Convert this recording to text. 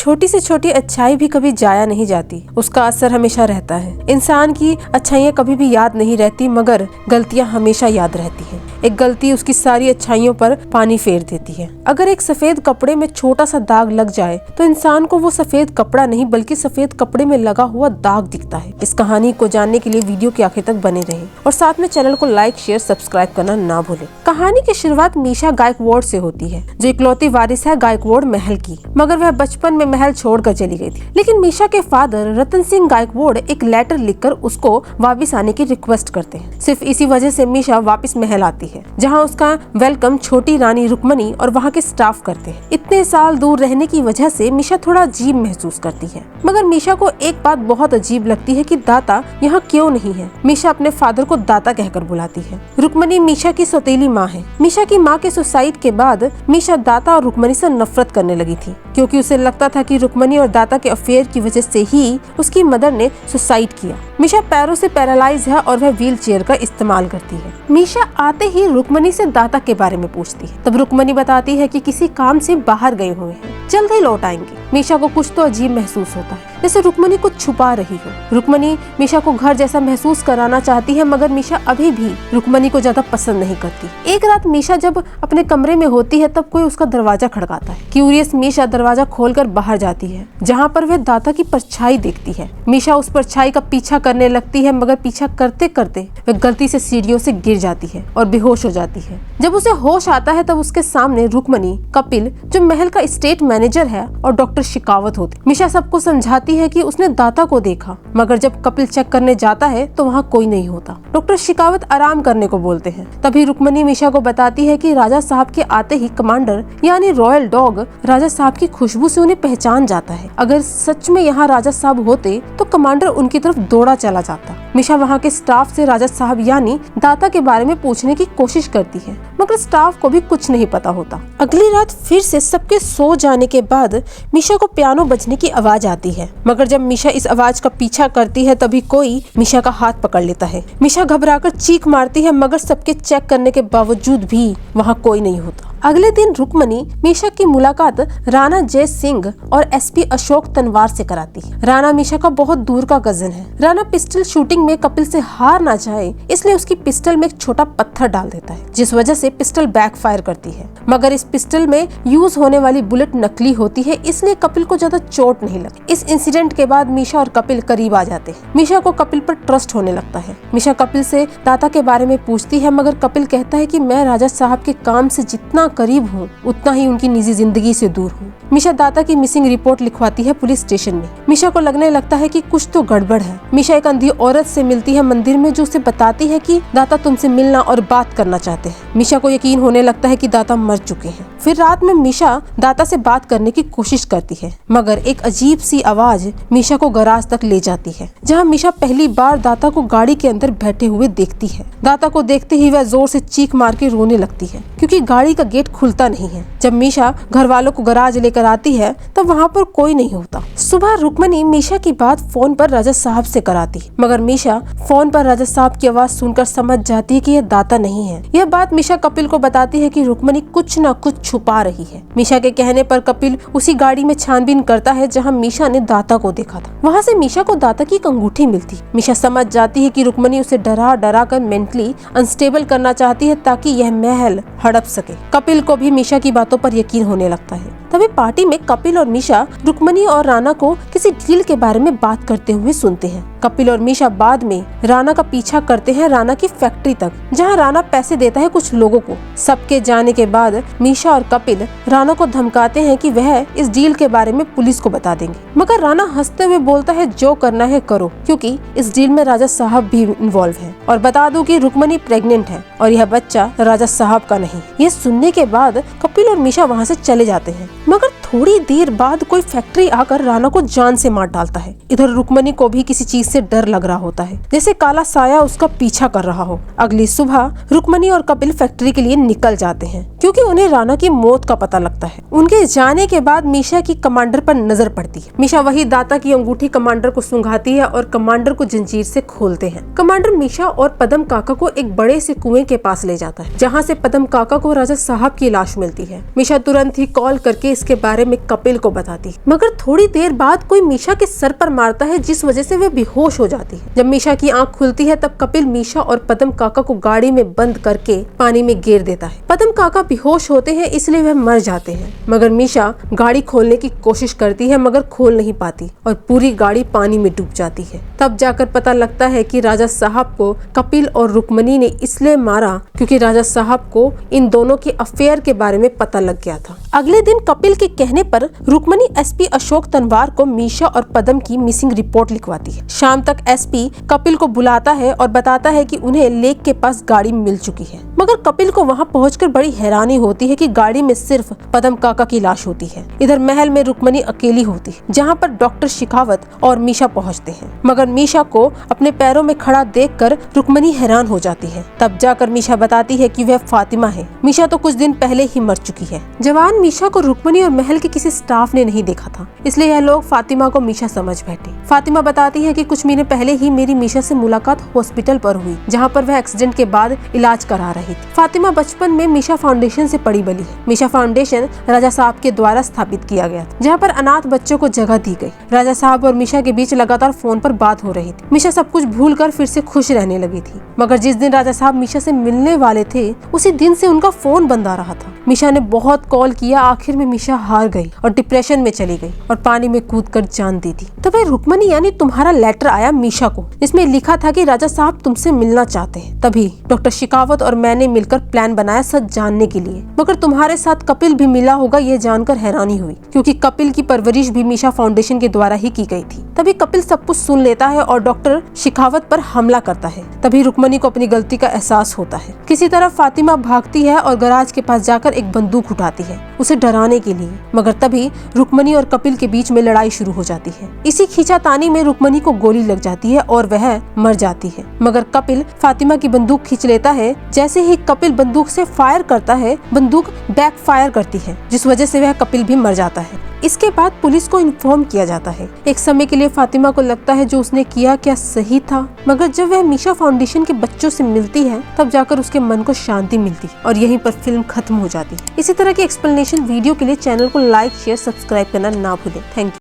छोटी से छोटी अच्छाई भी कभी जाया नहीं जाती, उसका असर हमेशा रहता है। इंसान की अच्छाइयाँ कभी भी याद नहीं रहती, मगर गलतियाँ हमेशा याद रहती हैं। एक गलती उसकी सारी अच्छाइयों पर पानी फेर देती है। अगर एक सफेद कपड़े में छोटा सा दाग लग जाए तो इंसान को वो सफेद कपड़ा नहीं बल्कि सफेद कपड़े में लगा हुआ दाग दिखता है। इस कहानी को जानने के लिए वीडियो के आखिर तक बने रहें और साथ में चैनल को लाइक, शेयर, सब्सक्राइब करना ना भूलें। कहानी की शुरुआत मीशा गायकवाड़ से होती है, जो इकलौती वारिस है गायकवाड़ महल की, मगर वह बचपन में महल छोड़कर चली गई थी। लेकिन मीशा के फादर रतन सिंह गायकवाड़ एक लेटर लिखकर उसको वापस आने की रिक्वेस्ट करते हैं। सिर्फ इसी वजह से मीशा वापस महल आती है, जहाँ उसका वेलकम छोटी रानी रुक्मणी और वहाँ के स्टाफ करते हैं। इतने साल दूर रहने की वजह से मीशा थोड़ा अजीब महसूस करती है, मगर मीशा को एक बात बहुत अजीब लगती है कि दाता यहाँ क्यों नहीं है। मीशा अपने फादर को दाता कहकर बुलाती है। रुक्मणी मीशा की सौतेली माँ है। मीशा की माँ के सुसाइड के बाद मीशा दाता और रुक्मणी से नफरत करने लगी थी, क्योंकि उसे लगता था कि रुक्मणी और दाता के अफेयर की वजह से ही उसकी मदर ने सुसाइड किया। मीशा पैरों से पैरालाइज है और वह व्हील चेयर का इस्तेमाल करती है। मीशा आते ही रुक्मणी से दाता के बारे में पूछती है। तब रुक्मणी बताती है कि किसी काम से बाहर गए हुए हैं, जल्द ही लौट आएंगे। मीशा को कुछ तो अजीब महसूस होता है, जैसे रुक्मणी कुछ छुपा रही हो। रुक्मणी मीशा को घर जैसा महसूस कराना चाहती है, मगर मीशा अभी भी रुक्मणी को ज्यादा पसंद नहीं करती। एक रात मीशा जब अपने कमरे में होती है तब कोई उसका दरवाजा खड़काता है। क्यूरियस मीशा दरवाजा खोलकर बाहर जाती है, जहाँ पर वह दाता की परछाई देखती है। मीशा उस परछाई का पीछा करने लगती है, मगर पीछा करते करते वह गलती से सीढ़ियों से गिर जाती है और बेहोश हो जाती है। जब उसे होश आता है तब उसके सामने रुक्मणी, कपिल जो महल का स्टेट मैनेजर है, और डॉक्टर शिकावत होती। मीशा सबको समझाती है कि उसने दाता को देखा, मगर जब कपिल चेक करने जाता है तो वहाँ कोई नहीं होता। डॉक्टर शिकावत आराम करने को बोलते हैं। तभी रुक्मणी मीशा को बताती है कि राजा साहब के आते ही कमांडर यानी रॉयल डॉग राजा साहब की खुशबू से उन्हें पहचान जाता है। अगर सच में यहाँ राजा साहब होते तो कमांडर उनकी तरफ दौड़ा चला जाता। मीशा वहाँ के स्टाफ से राजा साहब यानी दाता के बारे में पूछने की कोशिश करती है, मगर स्टाफ को भी कुछ नहीं पता होता। अगली रात फिर से सबके सो जाने के बाद मीशा को पियानो बजने की आवाज आती है, मगर जब मीशा इस आवाज का पीछा करती है तभी कोई मीशा का हाथ पकड़ लेता है। मीशा घबराकर चीख मारती है, मगर सबके चेक करने के बावजूद भी वहाँ कोई नहीं होता। अगले दिन रुक्मणी मीशा की मुलाकात राणा जय सिंह और एसपी अशोक तनवार से कराती है। राणा मीशा का बहुत दूर का कजिन है। राणा पिस्टल शूटिंग में कपिल से हार ना जाए इसलिए उसकी पिस्टल में एक छोटा पत्थर डाल देता है, जिस वजह से पिस्टल बैकफायर करती है। मगर इस पिस्टल में यूज होने वाली बुलेट नकली होती है, इसलिए कपिल को ज्यादा चोट नहीं लगती। इस इंसिडेंट के बाद मीशा और कपिल करीब आ जाते हैं। मीशा को कपिल पर ट्रस्ट होने लगता है। मीशा कपिल से दाता के बारे में पूछती है, मगर कपिल कहता है कि मैं राजा साहब के काम से जितना करीब हूँ उतना ही उनकी निजी जिंदगी से दूर हूँ। मीशा दाता की मिसिंग रिपोर्ट लिखवाती है पुलिस स्टेशन में। मीशा को लगने लगता है कि कुछ तो गड़बड़ है। मीशा एक अंधी औरत से मिलती है मंदिर में, जो उसे बताती है कि दाता तुमसे मिलना और बात करना चाहते हैं। मीशा को यकीन होने लगता है कि दाता मर चुके हैं। फिर रात में मीशा दाता से बात करने की कोशिश करती है, मगर एक अजीब सी आवाज मीशा को गराज तक ले जाती है, जहाँ मीशा पहली बार दाता को गाड़ी के अंदर बैठे हुए देखती है। दाता को देखते ही वह जोर से चीख मार के रोने लगती है, क्योंकि गाड़ी का गेट खुलता नहीं है। जब मीशा घर वालों को गराज लेकर आती है तब वहाँ पर कोई नहीं होता। सुबह रुक्मणी मीशा की बात फोन पर राजा साहब से कराती, मगर मीशा फोन पर राजा साहब की आवाज सुनकर समझ जाती है कि यह दाता नहीं है। यह बात मीशा कपिल को बताती है कि रुक्मणी कुछ न कुछ छुपा रही है। मीशा के कहने पर कपिल उसी गाड़ी में छानबीन करता है जहाँ मीशा ने दाता को देखा था। वहाँ से मीशा को दाता की एक अंगूठी मिलती। मीशा समझ जाती है कि रुक्मणी उसे डरा डरा कर मेंटली अनस्टेबल करना चाहती है ताकि यह महल हड़प सके। कपिल को भी मीशा की बातों पर यकीन होने लगता है। तभी पार्टी में कपिल और मीशा रुक्मणी और राणा को किसी डील के बारे में बात करते हुए सुनते हैं। कपिल और मीशा बाद में राणा का पीछा करते हैं राणा की फैक्ट्री तक, जहां राणा पैसे देता है कुछ लोगों को। सबके जाने के बाद मीशा और कपिल राणा को धमकाते हैं कि वह इस डील के बारे में पुलिस को बता देंगे, मगर राणा हंसते हुए बोलता है जो करना है करो, क्योंकि इस डील में राजा साहब भी इन्वॉल्व है। और बता दूं कि रुक्मणी प्रेग्नेंट है और यह बच्चा राजा साहब का नहीं। यह सुनने के बाद कपिल और मीशा वहाँ से चले जाते हैं, मगर थोड़ी देर बाद कोई फैक्ट्री आकर राणा को जान से मार डालता है। इधर रुक्मणी को भी किसी चीज से डर लग रहा होता है, जैसे काला साया उसका पीछा कर रहा हो। अगली सुबह रुक्मणी और कपिल फैक्ट्री के लिए निकल जाते हैं, क्योंकि उन्हें राणा की मौत का पता लगता है। उनके जाने के बाद मीशा की कमांडर पर नजर पड़ती है। मीशा वही दाता की अंगूठी कमांडर को सुंघाती है और कमांडर को जंजीर से खोलते हैं। कमांडर मीशा और पदम काका को एक बड़े से कुएं के पास ले जाता है, जहाँ से पदम काका को राजा साहब की लाश मिलती है। मीशा तुरंत ही कॉल करके इसके बारे बारे में कपिल को बताती, मगर थोड़ी देर बाद कोई मीशा के सर पर मारता है जिस वजह से वह बेहोश हो जाती है। जब मीशा की आंख खुलती है तब कपिल मीशा और पदम काका को गाड़ी में बंद करके पानी में गिर देता है। पदम काका बेहोश होते हैं इसलिए वह मर जाते हैं, मगर मीशा गाड़ी खोलने की कोशिश करती है मगर खोल नहीं पाती और पूरी गाड़ी पानी में डूब जाती है। तब जाकर पता लगता है कि राजा साहब को कपिल और रुक्मणी ने इसलिए मारा क्योंकि राजा साहब को इन दोनों के अफेयर के बारे में पता लग गया था। अगले दिन कपिल के कहने पर रुक्मणी एसपी अशोक तनवार को मीशा और पदम की मिसिंग रिपोर्ट लिखवाती है। शाम तक एसपी कपिल को बुलाता है और बताता है कि उन्हें लेक के पास गाड़ी मिल चुकी है, मगर कपिल को वहां पहुंचकर बड़ी हैरानी होती है कि गाड़ी में सिर्फ पदम काका की लाश होती है। इधर महल में रुक्मणी अकेली होती है, जहां पर डॉक्टर शिखावत और मीशा पहुंचते हैं, मगर मीशा को अपने पैरों में खड़ा देखकर रुक्मणी हैरान हो जाती है। तब जाकर मीशा बताती है कि वह फातिमा है। मीशा तो कुछ दिन पहले ही मर चुकी है। जवान मीशा को रुक्मणी और महल के किसी स्टाफ ने नहीं देखा था, इसलिए यह लोग फातिमा को मीशा समझ बैठे। फातिमा बताती है कि कुछ महीने पहले ही मेरी मीशा से मुलाकात हॉस्पिटल पर हुई, जहां पर वह एक्सीडेंट के बाद इलाज करा रही थी। फातिमा बचपन में मीशा फाउंडेशन से पढ़ी बली है। मीशा फाउंडेशन राजा साहब के द्वारा स्थापित किया गया था, जहां पर अनाथ बच्चों को जगह दी गई। राजा साहब और मीशा के बीच लगातार फोन पर बात हो रही थी। मीशा सब कुछ भूलकर फिर से खुश रहने लगी थी, मगर जिस दिन राजा साहब मीशा से मिलने वाले थे उसी दिन से उनका फोन बंद आ रहा था। मीशा ने बहुत कॉल किया, आखिर में मीशा हार गई और डिप्रेशन में चली गई और पानी में कूदकर जान दी थी। तब रुक्मणी यानी तुम्हारा लेटर आया मीशा को, जिसमें लिखा था कि राजा साहब तुमसे मिलना चाहते हैं। तभी डॉक्टर शिखावत और मैंने मिलकर प्लान बनाया सच जानने के लिए, मगर तुम्हारे साथ कपिल भी मिला होगा ये जानकर हैरानी हुई, क्योंकि कपिल की परवरिश भी मीशा फाउंडेशन के द्वारा ही की गई थी। तभी कपिल सब कुछ सुन लेता है और डॉक्टर शिखावत पर हमला करता है। तभी रुक्मणी को अपनी गलती का एहसास होता है। किसी तरह फातिमा भागती है और गराज के पास जाकर एक बंदूक उठाती है उसे डराने के लिए, मगर तभी रुक्मणी और कपिल के बीच में लड़ाई शुरू हो जाती है। इसी खींचातानी में रुक्मणी को गोली लग जाती है और वह मर जाती है, मगर कपिल फातिमा की बंदूक खींच लेता है। जैसे ही कपिल बंदूक से फायर करता है, बंदूक बैक फायर करती है, जिस वजह से वह कपिल भी मर जाता है। इसके बाद पुलिस को इन्फॉर्म किया जाता है। एक समय के लिए फातिमा को लगता है जो उसने किया क्या सही था, मगर जब वह मीशा फाउंडेशन के बच्चों से मिलती है तब जाकर उसके मन को शांति मिलती है और यहीं पर फिल्म खत्म हो जाती है। इसी तरह की एक्सप्लेनेशन वीडियो के लिए चैनल को लाइक, शेयर, सब्सक्राइब करना ना भूलें। Thank you.